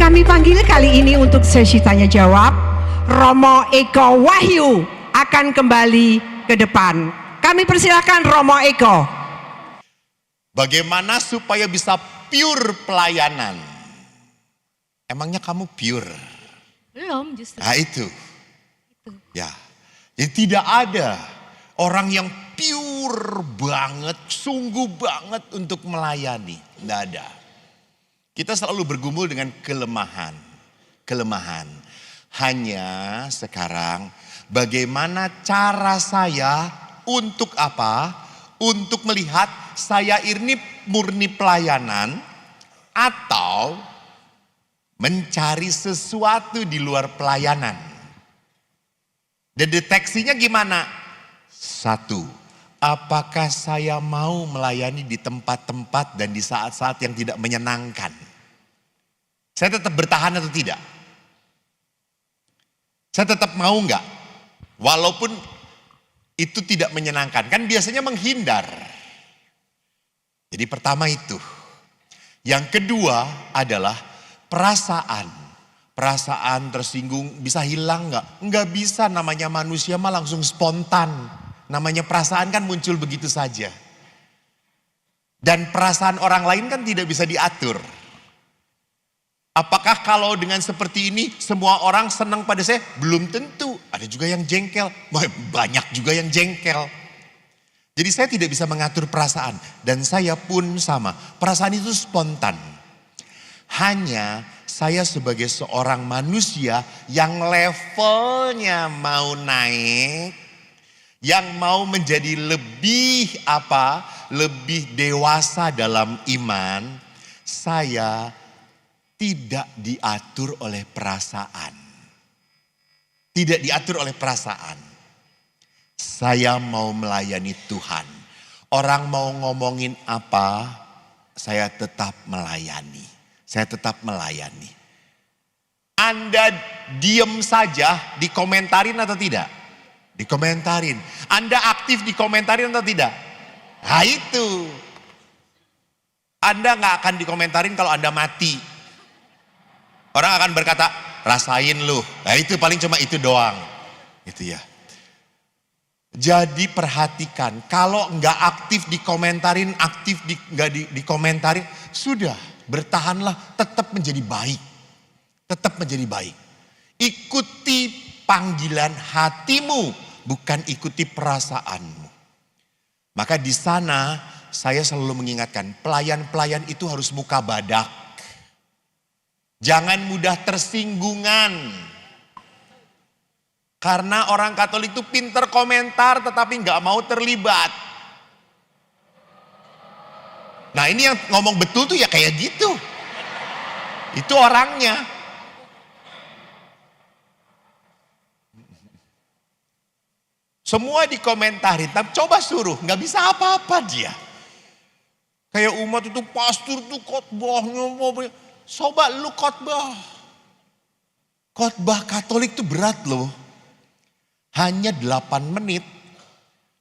kami panggil kali ini untuk sesi tanya jawab, Romo Eko Wahyu akan kembali ke depan. Kami persilakan Romo Eko. Bagaimana supaya bisa pure pelayanan? Emangnya kamu pure? Belum justru. Nah itu. Ya. Jadi tidak ada orang yang pure banget, sungguh banget untuk melayani. Tidak ada. Kita selalu bergumul dengan kelemahan. Hanya sekarang bagaimana cara saya untuk apa? Untuk melihat saya ini murni pelayanan atau mencari sesuatu di luar pelayanan. Dan deteksinya gimana? Satu, apakah saya mau melayani di tempat-tempat dan di saat-saat yang tidak menyenangkan? Saya tetap bertahan atau tidak? Saya tetap mau enggak? Walaupun itu tidak menyenangkan. Kan biasanya menghindar. Jadi pertama itu. Yang kedua adalah perasaan. Perasaan tersinggung bisa hilang enggak? Enggak bisa, namanya manusia mah langsung spontan. Namanya perasaan kan muncul begitu saja. Dan perasaan orang lain kan tidak bisa diatur. Apakah kalau dengan seperti ini semua orang senang pada saya? Belum tentu. Ada juga yang jengkel. Banyak juga yang jengkel. Jadi saya tidak bisa mengatur perasaan. Dan saya pun sama. Perasaan itu spontan. Hanya saya sebagai seorang manusia yang levelnya mau naik. Yang mau menjadi lebih lebih dewasa dalam iman. Saya tidak diatur oleh perasaan. Tidak diatur oleh perasaan. Saya mau melayani Tuhan. Orang mau ngomongin apa, saya tetap melayani. Saya tetap melayani. Anda diem saja, dikomentarin atau tidak? Dikomentarin. Anda aktif dikomentarin atau tidak? Nah itu. Anda gak akan dikomentarin kalau Anda mati. Orang akan berkata, rasain lu. Nah itu paling cuma itu doang. Itu ya. Jadi perhatikan, kalau nggak aktif dikomentarin, nggak dikomentarin, sudah bertahanlah, tetap menjadi baik. Tetap menjadi baik. Ikuti panggilan hatimu, bukan ikuti perasaanmu. Maka di sana saya selalu mengingatkan, pelayan-pelayan itu harus muka badak. Jangan mudah tersinggungan. Karena orang Katolik itu pinter komentar tetapi nggak mau terlibat. Nah ini yang ngomong betul tuh ya kayak gitu. Itu orangnya. Semua dikomentarin, tapi coba suruh, nggak bisa apa-apa dia. Kayak umat itu pastor tuh khotbahnya, coba lu khotbah. Khotbah Katolik itu berat loh. Hanya 8 menit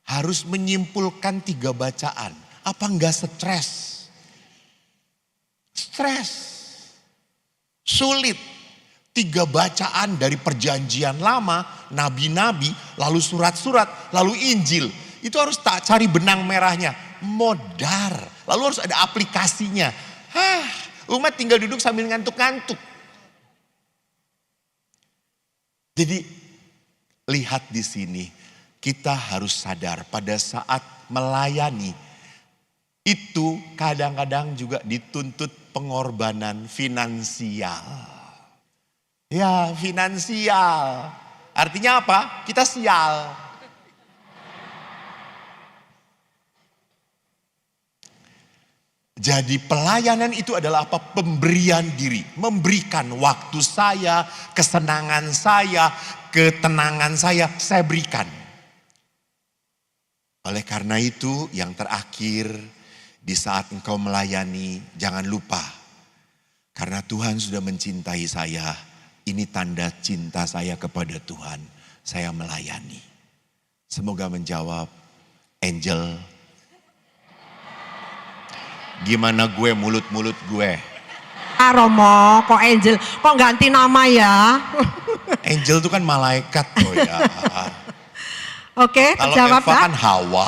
harus menyimpulkan 3 bacaan. Apa enggak stres? Stres. Sulit. 3 bacaan dari perjanjian lama, nabi-nabi, lalu surat-surat, lalu Injil. Itu harus tak cari benang merahnya. Modar. Lalu harus ada aplikasinya. Umat tinggal duduk sambil ngantuk-ngantuk. Jadi lihat di sini, kita harus sadar pada saat melayani itu kadang-kadang juga dituntut pengorbanan finansial. Ya, finansial. Artinya apa? Kita sial. Jadi pelayanan itu adalah apa? Pemberian diri. Memberikan waktu saya, kesenangan saya, ketenangan saya berikan. Oleh karena itu yang terakhir, di saat engkau melayani jangan lupa. Karena Tuhan sudah mencintai saya, ini tanda cinta saya kepada Tuhan. Saya melayani. Semoga menjawab, Angel. Gimana gue mulut-mulut gue? Romo, kok Angel, kok ganti nama ya? Angel itu kan malaikat loh ya. Oke, Kalau terjawab Eva ya. kan Hawa.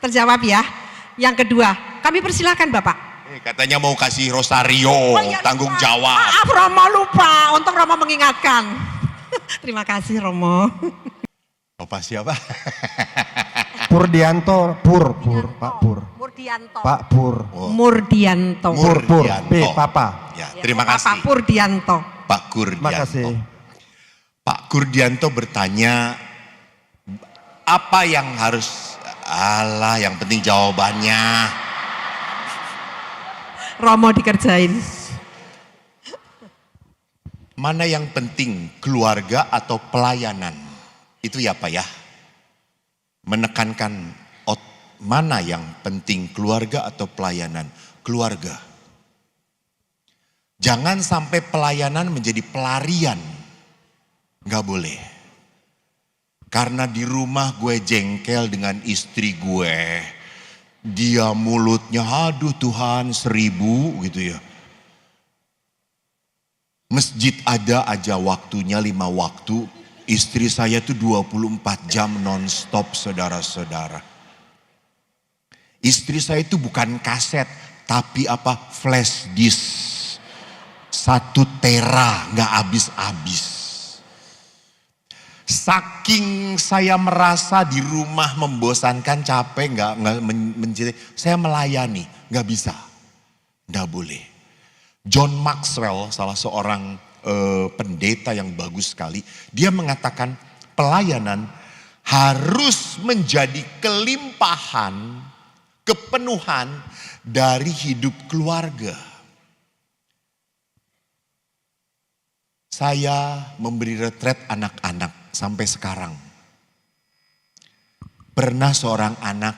Terjawab ya. Yang kedua, kami persilakan Bapak. Katanya mau kasih rosario, Oh, iya, tanggung lupa. jawab. Maaf Romo, lupa. Untung Romo mengingatkan. Terima kasih Romo. Bapak siapa? Purdianto, Pak Pur. Murdianto. Pak Pur. Oh, Murdianto. Pur, Murdianto. P, Papa. Ya, terima Pak kasih. Purdianto. Pak Kurdianto. Terima kasih. Pak Kurdianto bertanya, apa yang harus, yang penting jawabannya. Romo dikerjain. Mana yang penting, keluarga atau pelayanan? Itu ya Pak ya. Menekankan mana yang penting, keluarga atau pelayanan? Keluarga. Jangan sampai pelayanan menjadi pelarian. Gak boleh. Karena di rumah gue jengkel dengan istri gue. Dia mulutnya aduh Tuhan 1000 gitu ya. Masjid ada aja waktunya 5 waktu. Istri saya tuh 24 jam non-stop saudara-saudara. Istri saya itu bukan kaset, tapi flash disk. 1 tera, gak habis-habis. Saking saya merasa di rumah membosankan, capek, gak mencintai, saya melayani, gak bisa. Gak boleh. John Maxwell, salah seorang pendeta yang bagus sekali, dia mengatakan pelayanan harus menjadi kelimpahan, kepenuhan dari hidup keluarga. Saya memberi retret anak-anak sampai sekarang. Pernah seorang anak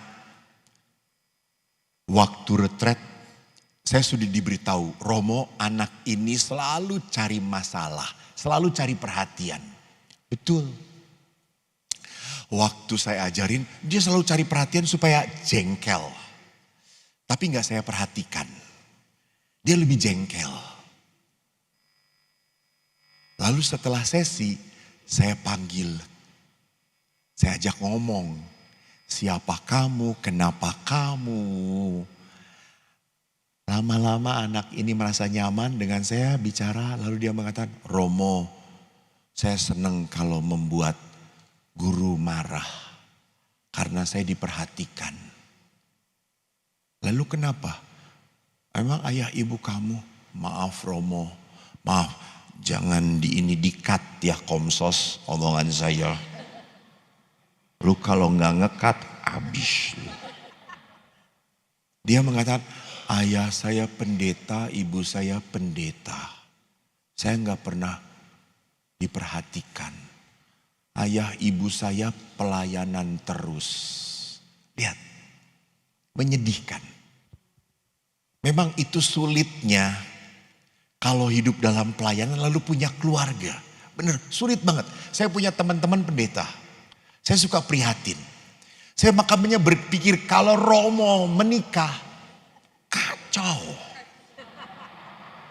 waktu retret, saya sudah diberitahu, Romo anak ini selalu cari masalah, selalu cari perhatian. Betul. Waktu saya ajarin, dia selalu cari perhatian supaya jengkel. Tapi gak saya perhatikan. Dia lebih jengkel. Lalu setelah sesi, saya panggil. Saya ajak ngomong. Siapa kamu? Kenapa kamu? Lama-lama anak ini merasa nyaman dengan saya bicara. Lalu dia mengatakan, Romo, saya senang kalau membuat guru marah. Karena saya diperhatikan. Lalu kenapa? Emang ayah ibu kamu? Maaf Romo, maaf. Jangan di-cut ya Komsos omongan saya. Lu kalau nggak ngekat, habis. Dia mengatakan, ayah saya pendeta, ibu saya pendeta. Saya nggak pernah diperhatikan. Ayah ibu saya pelayanan terus. Lihat, menyedihkan. Memang itu sulitnya kalau hidup dalam pelayanan lalu punya keluarga. Bener, sulit banget. Saya punya teman-teman pendeta. Saya suka prihatin. Saya makanya berpikir kalau Romo menikah, kacau.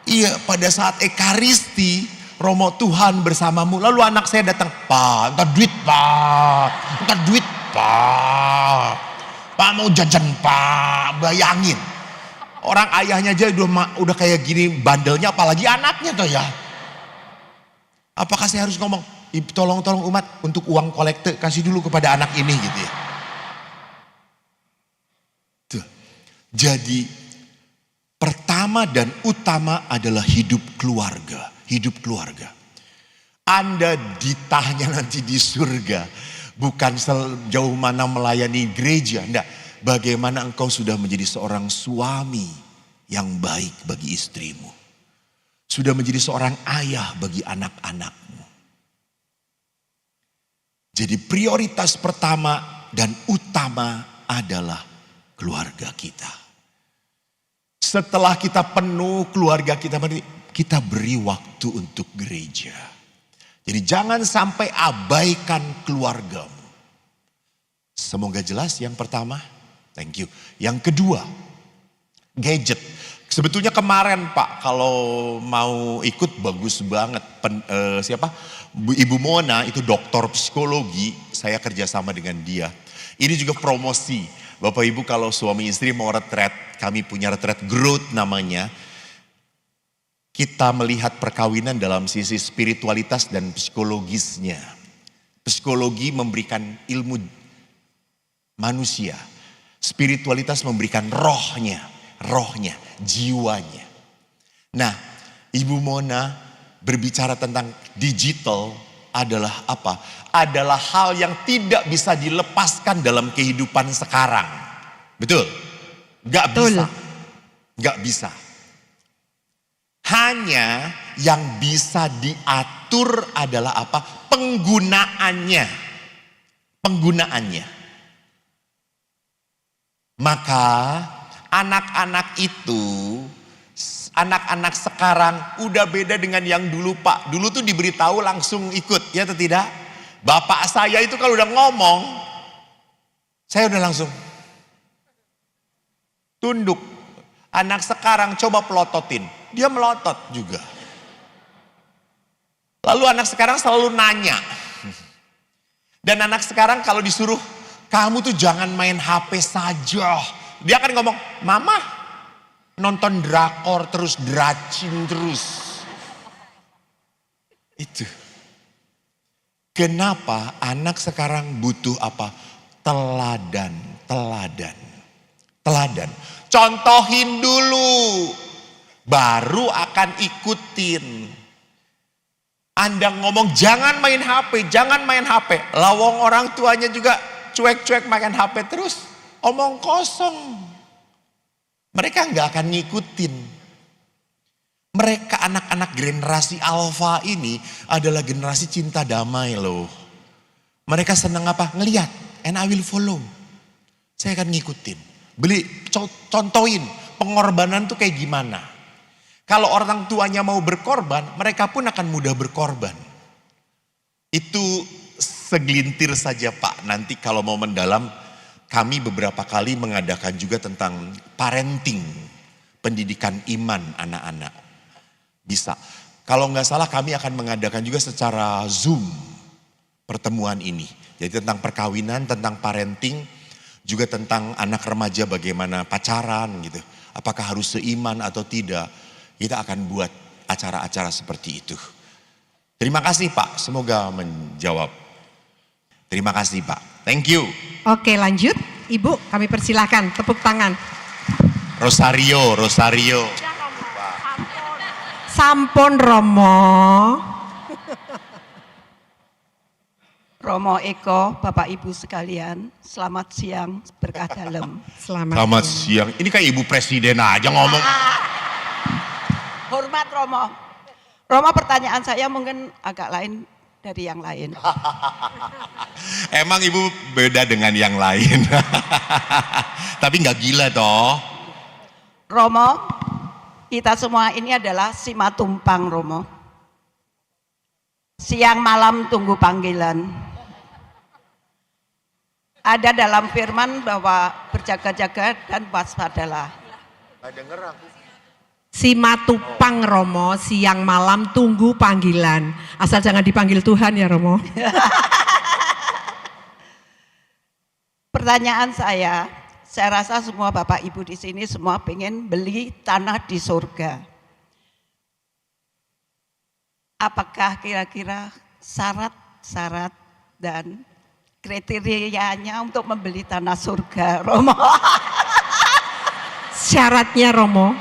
Iya, pada saat Ekaristi, Romo Tuhan bersamamu. Lalu anak saya datang, Pak, entar duit Pak, entar duit Pak. Pak mau jajan Pak, bayangin. Orang ayahnya aja udah kayak gini bandelnya, apalagi anaknya tuh ya. Apakah saya harus ngomong, tolong umat untuk uang kolekte kasih dulu kepada anak ini gitu ya. Tuh. Jadi pertama dan utama adalah hidup keluarga. Hidup keluarga. Anda ditanya nanti di surga. Bukan sejauh mana melayani gereja. Enggak. Bagaimana engkau sudah menjadi seorang suami yang baik bagi istrimu. Sudah menjadi seorang ayah bagi anak-anakmu. Jadi prioritas pertama dan utama adalah keluarga kita. Setelah kita penuh keluarga kita beri waktu untuk gereja. Jadi jangan sampai abaikan keluargamu. Semoga jelas yang pertama. Thank you. Yang kedua, gadget. Sebetulnya kemarin Pak, kalau mau ikut bagus banget. Ibu Mona itu doktor psikologi, saya kerjasama dengan dia. Ini juga promosi. Bapak Ibu kalau suami istri mau retret, kami punya retret growth namanya. Kita melihat perkawinan dalam sisi spiritualitas dan psikologisnya. Psikologi memberikan ilmu manusia. Spiritualitas memberikan rohnya, jiwanya. Nah, Ibu Mona berbicara tentang digital adalah apa? Adalah hal yang tidak bisa dilepaskan dalam kehidupan sekarang. Betul? Gak bisa. Gak bisa. Hanya yang bisa diatur adalah apa? Penggunaannya. Penggunaannya. Maka anak-anak itu, anak-anak sekarang udah beda dengan yang dulu Pak. Dulu tuh diberitahu langsung ikut, ya atau tidak? Bapak saya itu kalau udah ngomong, saya udah langsung tunduk. Anak sekarang coba pelototin, dia melotot juga. Lalu anak sekarang selalu nanya. Dan anak sekarang kalau disuruh, kamu tuh jangan main HP saja. Dia akan ngomong, mama nonton drakor terus, dracin terus. Itu. Kenapa anak sekarang butuh apa? Teladan. Contohin dulu, baru akan ikutin. Anda ngomong jangan main HP, lawang orang tuanya juga cuek-cuek main HP terus, omong kosong. Mereka nggak akan ngikutin. Mereka anak-anak generasi alfa ini adalah generasi cinta damai loh. Mereka senang apa? Ngeliat, and I will follow. Saya akan ngikutin. Contohin pengorbanan tuh kayak gimana. Kalau orang tuanya mau berkorban, mereka pun akan mudah berkorban. Itu segelintir saja Pak. Nanti kalau mau mendalam, kami beberapa kali mengadakan juga tentang parenting, pendidikan iman anak-anak. Bisa. Kalau nggak salah kami akan mengadakan juga secara Zoom pertemuan ini. Jadi tentang perkawinan, tentang parenting, juga tentang anak remaja bagaimana pacaran gitu. Apakah harus seiman atau tidak. Kita akan buat acara-acara seperti itu. Terima kasih Pak, semoga menjawab. Terima kasih Pak, thank you. Oke lanjut, Ibu kami persilahkan tepuk tangan. Rosario. Sampun Romo. Romo Eko, Bapak Ibu sekalian, selamat siang, berkah dalam. Selamat siang. Ini kayak Ibu Presiden aja ngomong. Hormat Romo. Romo, pertanyaan saya mungkin agak lain dari yang lain. Emang Ibu beda dengan yang lain. Tapi nggak gila toh. Romo, kita semua ini adalah simatumpang Romo. Siang malam tunggu panggilan. Ada dalam firman bahwa berjaga-jaga dan waspadalah. Nggak denger aku. Simatupang Romo, siang malam tunggu panggilan. Asal jangan dipanggil Tuhan ya Romo. Pertanyaan saya rasa semua Bapak Ibu di sini semua pengen beli tanah di surga. Apakah kira-kira syarat-syarat dan kriterianya untuk membeli tanah surga, Romo? Syaratnya Romo,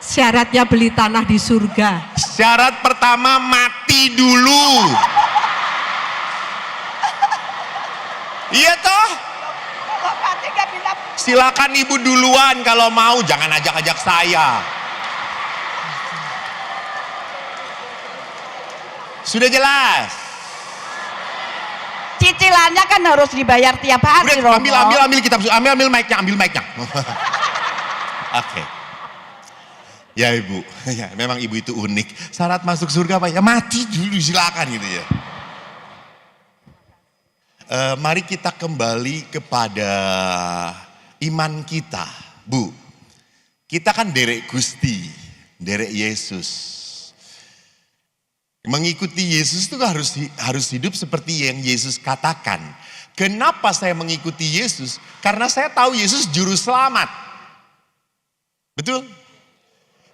syaratnya beli tanah di surga. Syarat pertama mati dulu. Iya toh? Silakan Ibu duluan kalau mau, jangan ajak-ajak saya. Sudah jelas. Cicilannya kan harus dibayar tiap hari, Udah, Romo. ambil kitab, ambil mic-nya. Oke. Ya Ibu, ya, memang Ibu itu unik. Syarat masuk surga apa? Ya mati dulu, silakan gitu ya. Mari kita kembali kepada iman kita, Bu. Kita kan derek Gusti, derek Yesus. Mengikuti Yesus itu harus hidup seperti yang Yesus katakan. Kenapa saya mengikuti Yesus? Karena saya tahu Yesus juru selamat. Betul?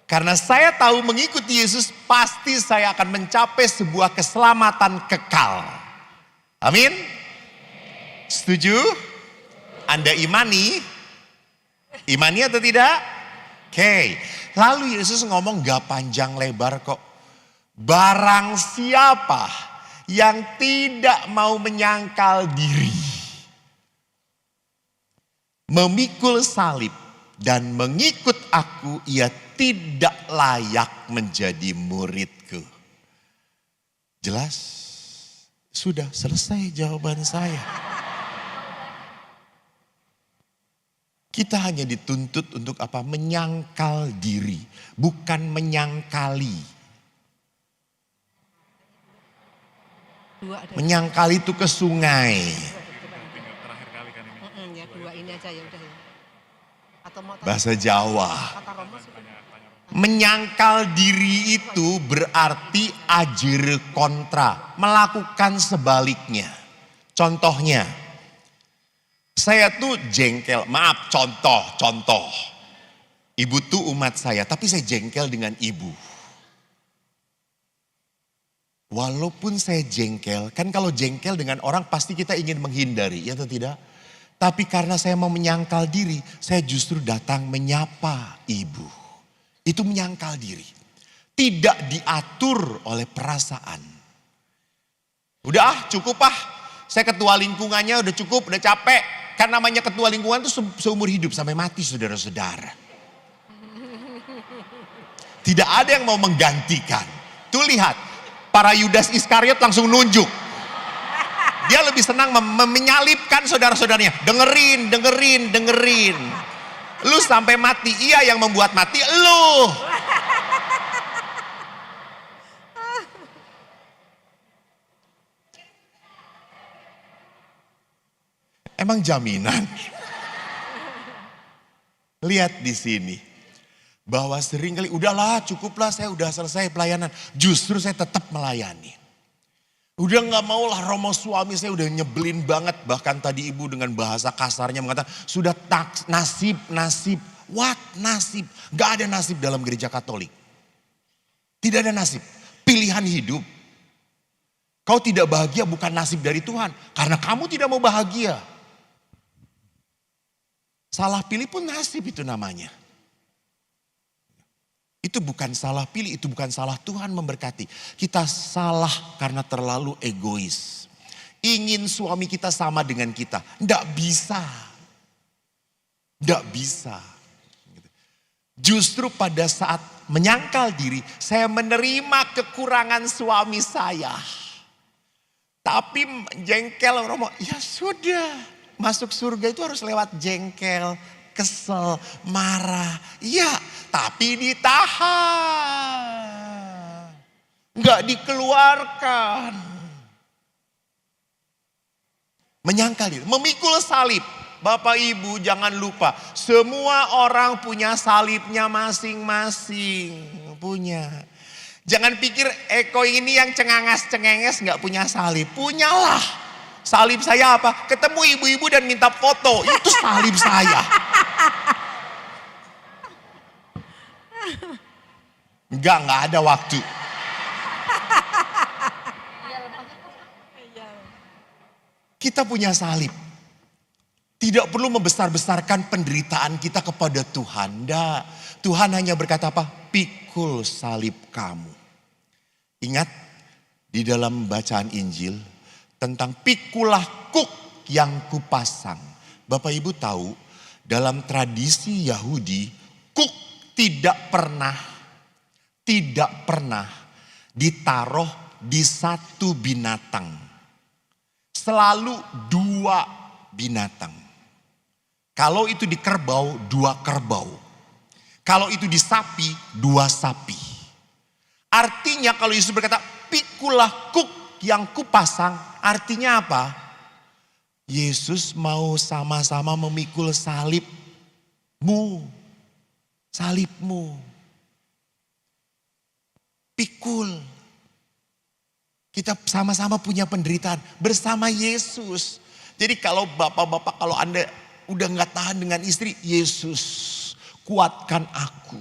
Karena saya tahu mengikuti Yesus pasti saya akan mencapai sebuah keselamatan kekal. Amin? Setuju? Anda imani? Imani atau tidak? Oke. Lalu Yesus ngomong gak panjang lebar kok. Barang siapa yang tidak mau menyangkal diri, memikul salib dan mengikut aku, ia tidak layak menjadi muridku. Jelas? Sudah selesai jawaban saya. Kita hanya dituntut untuk apa? Menyangkal diri, bukan menyangkali. Menyangkal itu ke sungai. Ya dua ini aja ya udah ya. Atau mau Bahasa Jawa. kata Romo sudah. Menyangkal diri itu berarti ajir kontra. Melakukan sebaliknya. Contohnya. Saya tuh jengkel. Maaf contoh. Ibu tuh umat saya. Tapi saya jengkel dengan ibu. Walaupun saya jengkel, kan kalau jengkel dengan orang pasti kita ingin menghindari, ya atau tidak? Tapi karena saya mau menyangkal diri, saya justru datang menyapa ibu. Itu menyangkal diri. Tidak diatur oleh perasaan. Udah cukup saya ketua lingkungannya udah cukup, udah capek. Kan namanya ketua lingkungan itu seumur hidup sampai mati saudara-saudara. Tidak ada yang mau menggantikan. Tuh lihat. Para Yudas Iskariot langsung nunjuk. Dia lebih senang menyalibkan saudara-saudaranya. Dengerin. Lu sampai mati, iya yang membuat mati lu. Emang jaminan? Lihat di sini. Bahwa seringkali udahlah cukuplah saya udah selesai pelayanan. Justru saya tetap melayani. Udah gak mau lah Romo suami saya udah nyebelin banget. Bahkan tadi ibu dengan bahasa kasarnya mengatakan sudah nasib. What nasib? Gak ada nasib dalam gereja Katolik. Tidak ada nasib. Pilihan hidup. Kau tidak bahagia bukan nasib dari Tuhan. Karena kamu tidak mau bahagia. Salah pilih pun nasib itu namanya. Itu bukan salah pilih, itu bukan salah Tuhan memberkati. Kita salah karena terlalu egois. Ingin suami kita sama dengan kita. Nggak bisa. Nggak bisa. Justru pada saat menyangkal diri, saya menerima kekurangan suami saya. Tapi jengkel Romo, ya sudah. Masuk surga itu harus lewat jengkel, kesel, marah. Iya, tapi ditahan. Enggak dikeluarkan. Menyangkal diri, memikul salib. Bapak Ibu jangan lupa, semua orang punya salibnya masing-masing. Punya. Jangan pikir Eko ini yang cengangas-cengenges enggak punya salib. Punyalah. Salib saya apa? Ketemu ibu-ibu dan minta foto. Itu salib saya. Enggak ada waktu. Kita punya salib. Tidak perlu membesar-besarkan penderitaan kita kepada Tuhan. Enggak. Tuhan hanya berkata apa? Pikul salib kamu. Ingat di dalam bacaan Injil tentang pikulah kuk yang kupasang. Bapak Ibu tahu dalam tradisi Yahudi kuk tidak pernah ditaruh di satu binatang. Selalu dua binatang. Kalau itu di kerbau, dua kerbau. Kalau itu di sapi, dua sapi. Artinya kalau Yesus berkata, pikulah kuk yang kupasang, artinya apa? Yesus mau sama-sama memikul salibmu. salibmu. Pikul. Kita sama-sama punya penderitaan bersama Yesus. Jadi kalau bapak-bapak, kalau Anda udah gak tahan dengan istri, Yesus kuatkan aku.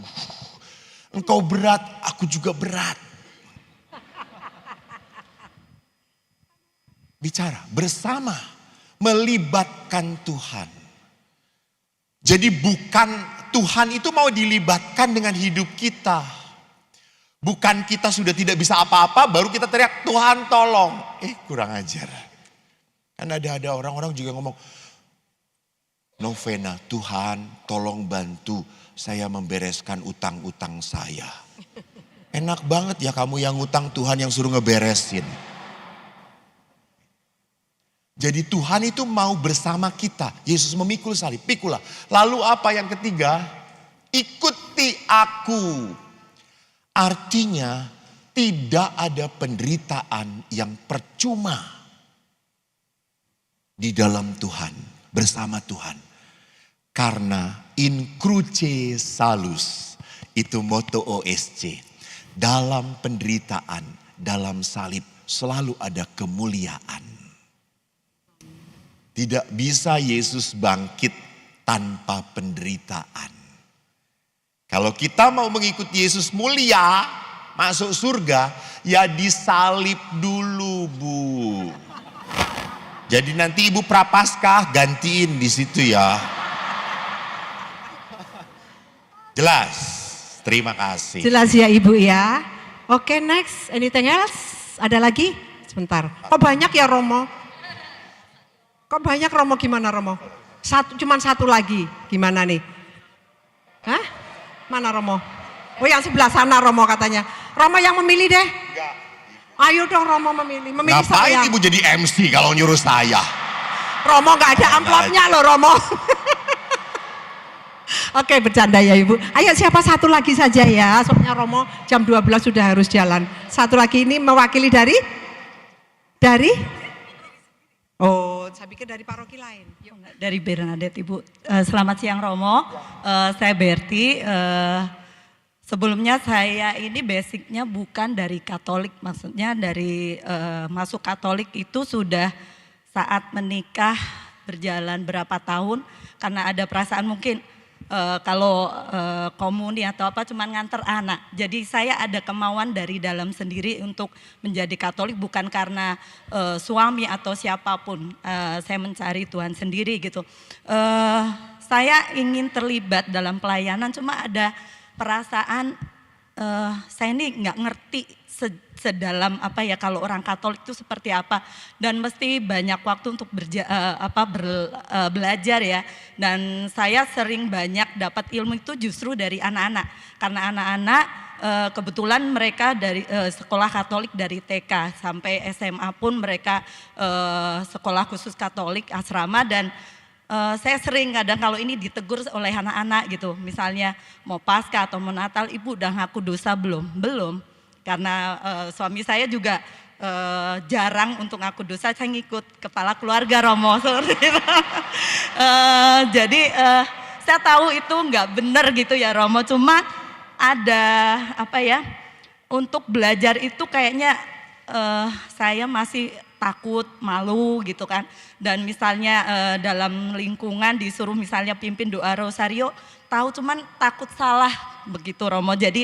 Engkau berat, aku juga berat. Bicara bersama, melibatkan Tuhan. Jadi bukan Tuhan itu mau dilibatkan dengan hidup kita. Bukan kita sudah tidak bisa apa-apa baru kita teriak Tuhan tolong. Kurang ajar. Kan ada orang-orang juga ngomong, novena, Tuhan tolong bantu saya membereskan utang-utang saya. Enak banget ya kamu yang utang, Tuhan yang suruh ngeberesin. Jadi Tuhan itu mau bersama kita. Yesus memikul salib, pikulah. Lalu apa yang ketiga? Ikuti aku. Artinya tidak ada penderitaan yang percuma di dalam Tuhan, bersama Tuhan. Karena in cruce salus, itu moto OSC. Dalam penderitaan, dalam salib selalu ada kemuliaan. Tidak bisa Yesus bangkit tanpa penderitaan. Kalau kita mau mengikuti Yesus mulia, masuk surga, ya disalib dulu, Bu. Jadi nanti Ibu Prapaskah gantiin di situ ya. Jelas? Terima kasih. Jelas ya Ibu ya. Oke, next. Anything else? Ada lagi? Sebentar. Kok banyak ya Romo? Kok banyak Romo, gimana Romo? Cuman satu lagi. Gimana nih? Hah? Mana Romo? Oh yang sebelah sana Romo katanya. Romo yang memilih deh. Enggak. Ayo dong Romo memilih. Memilih Ngapain saya. Ibu jadi MC kalau nyuruh saya? Romo gak ada amplopnya loh Romo. Oke bercanda ya Ibu. Ayo siapa satu lagi saja ya. Soalnya Romo jam 12 sudah harus jalan. Satu lagi ini mewakili dari? Oh saya pikir dari paroki lain. Dari Bernadette Ibu. Selamat siang Romo, saya Berti. Sebelumnya saya ini basicnya bukan dari Katolik, maksudnya dari masuk Katolik itu sudah saat menikah berjalan berapa tahun karena ada perasaan mungkin kalau komuni atau apa cuman nganter anak. Jadi saya ada kemauan dari dalam sendiri untuk menjadi Katolik bukan karena suami atau siapapun. Saya mencari Tuhan sendiri gitu. Saya ingin terlibat dalam pelayanan cuma ada perasaan saya ini nggak ngerti sedalam apa ya kalau orang Katolik itu seperti apa dan mesti banyak waktu untuk belajar ya dan saya sering banyak dapat ilmu itu justru dari anak-anak karena anak-anak kebetulan mereka dari sekolah Katolik dari TK sampai SMA pun mereka sekolah khusus Katolik asrama dan saya sering kadang kalau ini ditegur oleh anak-anak gitu misalnya mau Paskah atau mau Natal ibu udah ngaku dosa belum karena suami saya juga jarang untuk ngaku dosa saya ngikut kepala keluarga Romo seperti itu. Jadi saya tahu itu nggak benar gitu ya Romo cuma ada apa ya untuk belajar itu kayaknya saya masih takut, malu gitu kan. Dan misalnya dalam lingkungan disuruh misalnya pimpin doa rosario, tahu cuman takut salah begitu Romo. Jadi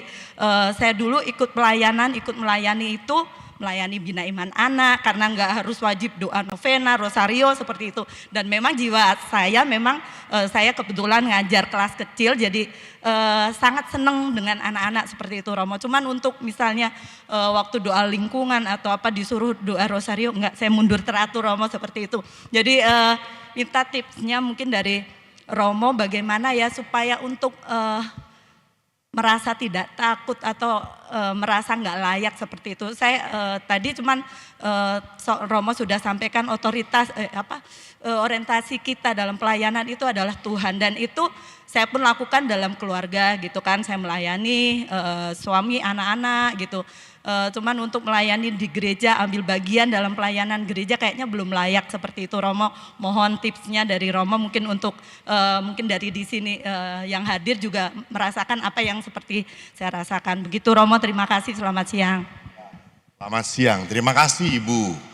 saya dulu ikut pelayanan, ikut melayani itu, melayani bina iman anak karena nggak harus wajib doa novena, rosario seperti itu. Dan memang jiwa saya memang saya kebetulan ngajar kelas kecil jadi sangat seneng dengan anak-anak seperti itu Romo. Cuman untuk misalnya waktu doa lingkungan atau apa disuruh doa rosario enggak, saya mundur teratur Romo seperti itu. Jadi minta tipsnya mungkin dari Romo bagaimana ya supaya untuk merasa tidak takut atau merasa nggak layak seperti itu. Saya tadi cuman Romo sudah sampaikan otoritas orientasi kita dalam pelayanan itu adalah Tuhan dan itu saya pun lakukan dalam keluarga gitu kan. Saya melayani suami, anak-anak gitu. Cuman untuk melayani di gereja, ambil bagian dalam pelayanan gereja kayaknya belum layak seperti itu. Romo, mohon tipsnya dari Romo mungkin untuk mungkin dari di sini yang hadir juga merasakan apa yang seperti saya rasakan. Begitu Romo, terima kasih, selamat siang. Selamat siang, terima kasih Ibu.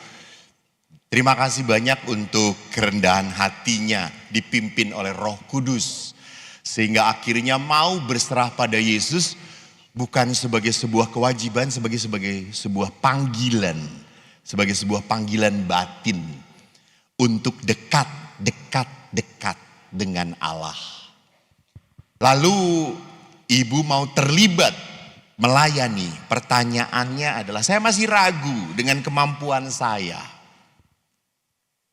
Terima kasih banyak untuk kerendahan hatinya dipimpin oleh Roh Kudus. Sehingga akhirnya mau berserah pada Yesus bukan sebagai sebuah kewajiban, sebagai sebuah panggilan. Sebagai sebuah panggilan batin untuk dekat dengan Allah. Lalu Ibu mau terlibat melayani. Pertanyaannya adalah, saya masih ragu dengan kemampuan saya.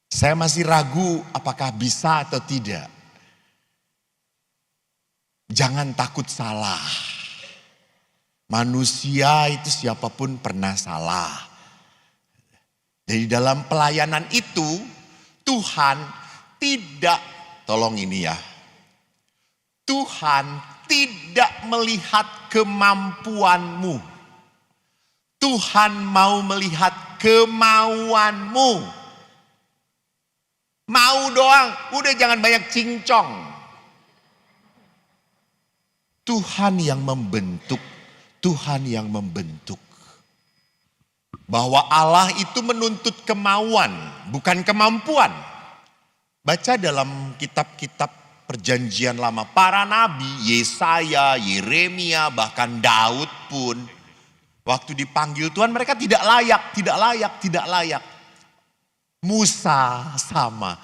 Saya masih ragu apakah bisa atau tidak. Jangan takut salah. Manusia itu siapapun pernah salah. Jadi dalam pelayanan itu Tuhan tidak, tolong ini ya. Tuhan tidak melihat kemampuanmu. Tuhan mau melihat kemauanmu. Mau doang, udah jangan banyak cincong. Tuhan yang membentuk, Tuhan yang membentuk. Bahwa Allah itu menuntut kemauan, bukan kemampuan. Baca dalam kitab-kitab Perjanjian Lama, para nabi, Yesaya, Yeremia, bahkan Daud pun, waktu dipanggil Tuhan mereka tidak layak. Musa sama,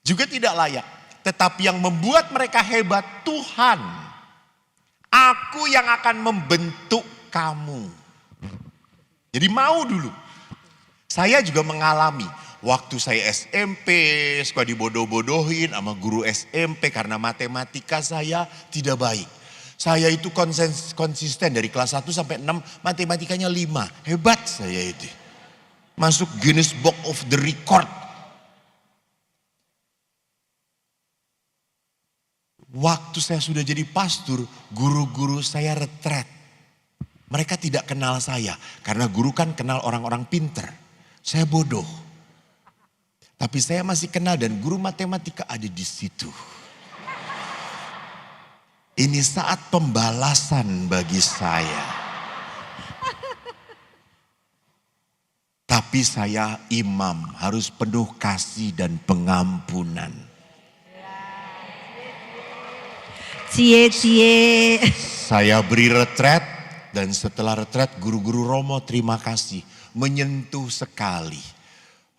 juga tidak layak. Tetapi yang membuat mereka hebat Tuhan. Aku yang akan membentuk kamu. Jadi mau dulu. Saya juga mengalami. Waktu saya SMP, suka dibodoh-bodohin sama guru SMP karena matematika saya tidak baik. Saya itu konsisten dari kelas 1 sampai 6, matematikanya 5. Hebat saya itu. Masuk Guinness Book of the Record. Waktu saya sudah jadi pastor, guru-guru saya retret. Mereka tidak kenal saya, karena guru kan kenal orang-orang pinter. Saya bodoh. Tapi saya masih kenal dan guru matematika ada di situ. Ini saat pembalasan bagi saya. Tapi saya imam, harus penuh kasih dan pengampunan. Cie. Saya beri retret dan setelah retret guru-guru Romo terima kasih. Menyentuh sekali.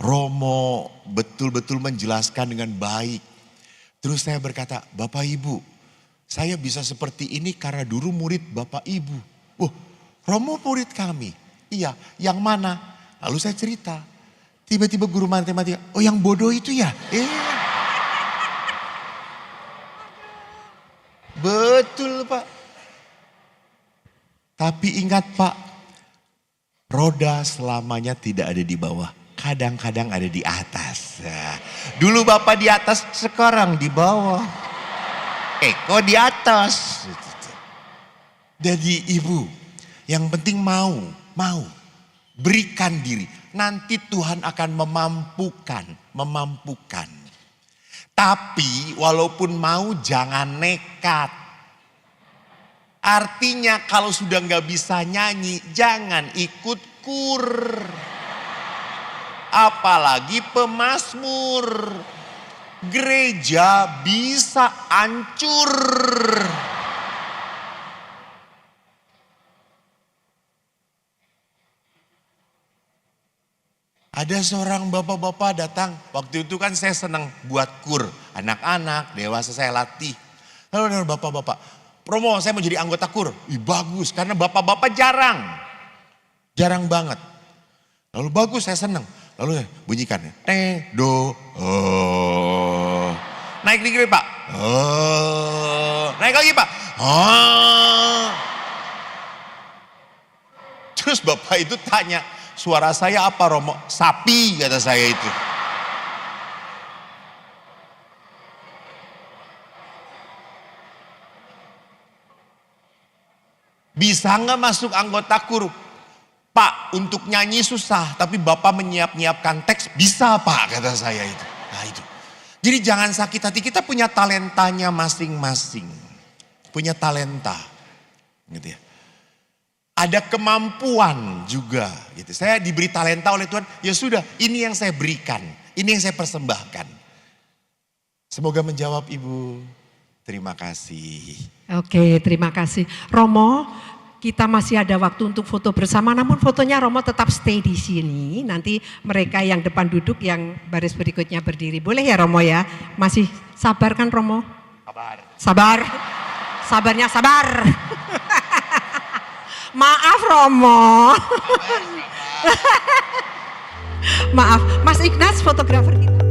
Romo betul-betul menjelaskan dengan baik. Terus saya berkata, Bapak Ibu, saya bisa seperti ini karena dulu murid Bapak Ibu. Romo murid kami. Iya, yang mana? Lalu saya cerita, tiba-tiba guru matematika, oh yang bodoh itu ya? Betul Pak. Tapi ingat Pak, roda selamanya tidak ada di bawah, kadang-kadang ada di atas. Dulu Bapak di atas, sekarang di bawah. Kok di atas? Jadi Ibu, yang penting mau. Berikan diri, nanti Tuhan akan memampukan. Tapi walaupun mau jangan nekat. Artinya kalau sudah nggak bisa nyanyi, jangan ikut kur. Apalagi pemazmur. Gereja bisa hancur. Ada seorang bapak-bapak datang, waktu itu kan saya senang buat kur, anak-anak, dewasa saya latih. Lalu ada bapak-bapak, Romo saya mau jadi anggota kur. Bagus, karena bapak-bapak jarang banget. Lalu bagus, saya senang. Lalu bunyikan, do, naik dikit Pak, naik lagi Pak, Terus bapak itu tanya, suara saya apa Romo? Sapi kata saya itu. Bisa nggak masuk anggota kur? Pak, untuk nyanyi susah, tapi Bapak menyiapkan teks, bisa Pak, kata saya itu. Nah itu. Jadi jangan sakit hati, kita punya talentanya masing-masing. Punya talenta, gitu ya. Ada kemampuan juga, gitu. Saya diberi talenta oleh Tuhan, ya sudah, ini yang saya berikan, ini yang saya persembahkan. Semoga menjawab Ibu. Terima kasih. Oke, terima kasih. Romo, kita masih ada waktu untuk foto bersama, namun fotonya Romo tetap stay di sini. Nanti mereka yang depan duduk, yang baris berikutnya berdiri. Boleh ya Romo ya? Masih sabar kan Romo? Kabar. Sabar. Sabarnya sabar. Maaf Romo. Maaf. Mas Ignas fotografer kita.